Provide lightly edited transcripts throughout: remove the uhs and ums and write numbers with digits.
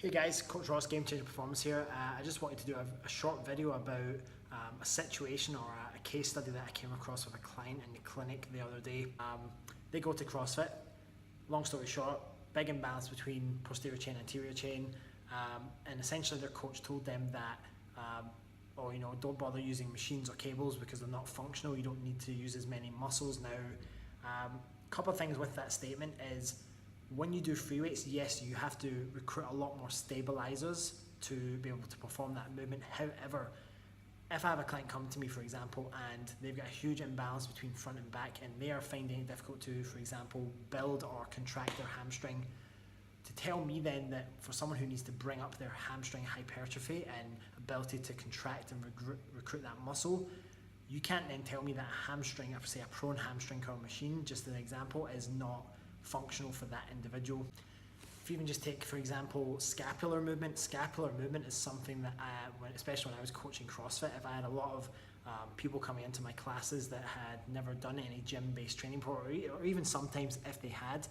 Hey guys, Coach Ross, Game Changer Performance here. I just wanted to do a short video about a situation or a case study that I came across with a client in the clinic the other day. They go to CrossFit. Long story short, big imbalance between posterior chain and anterior chain, and essentially their coach told them that, don't bother using machines or cables because they're not functional. You don't need to use as many muscles now. A couple of things with that statement is, when you do free weights, yes, you have to recruit a lot more stabilizers to be able to perform that movement. However, if I have a client come to me, for example, and they've got a huge imbalance between front and back, and they are finding it difficult to, for example, build or contract their hamstring, to tell me then that for someone who needs to bring up their hamstring hypertrophy and ability to contract and recruit that muscle, you can't then tell me that a hamstring, say a prone hamstring curl machine, just an example, is not functional for that individual. If you even just take, for example, scapular movement is something that especially when I was coaching CrossFit, if I had a lot of people coming into my classes that had never done any gym-based training before, or even sometimes if they had,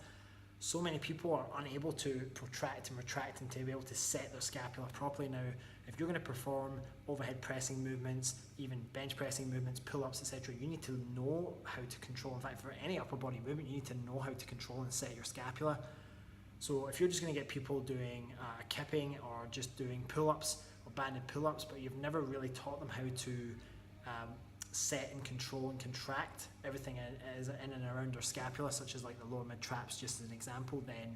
so many people are unable to protract and retract and to be able to set their scapula properly. Now, if you're going to perform overhead pressing movements, even bench pressing movements, pull-ups, etc., you need to know how to control. In fact, for any upper body movement, you need to know how to control and set your scapula. So if you're just going to get people doing kipping or just doing pull-ups or banded pull-ups, but you've never really taught them how to set and control and contract everything in and around their scapula, such as like the lower mid traps, just as an example, then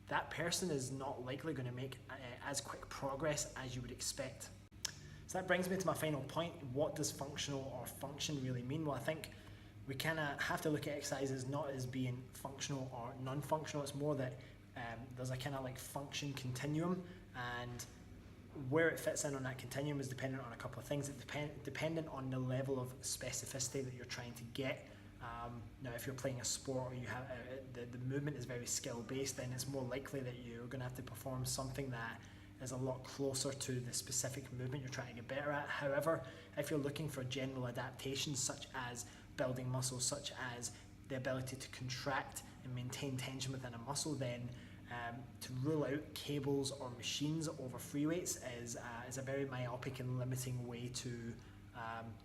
that person is not likely going to make as quick progress as you would expect. So that brings me to my final point. What does functional or function really mean? Well, I think we kind of have to look at exercises not as being functional or non-functional. It's more that there's a kind of like function continuum, and where it fits in on that continuum is dependent on a couple of things. It's dependent on the level of specificity that you're trying to get. Now, if you're playing a sport or you have the movement is very skill based, then it's more likely that you're going to have to perform something that is a lot closer to the specific movement you're trying to get better at. However, if you're looking for general adaptations such as building muscles, such as the ability to contract and maintain tension within a muscle, then to rule out cables or machines over free weights is a very myopic and limiting way to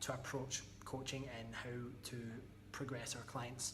approach coaching and how to progress our clients.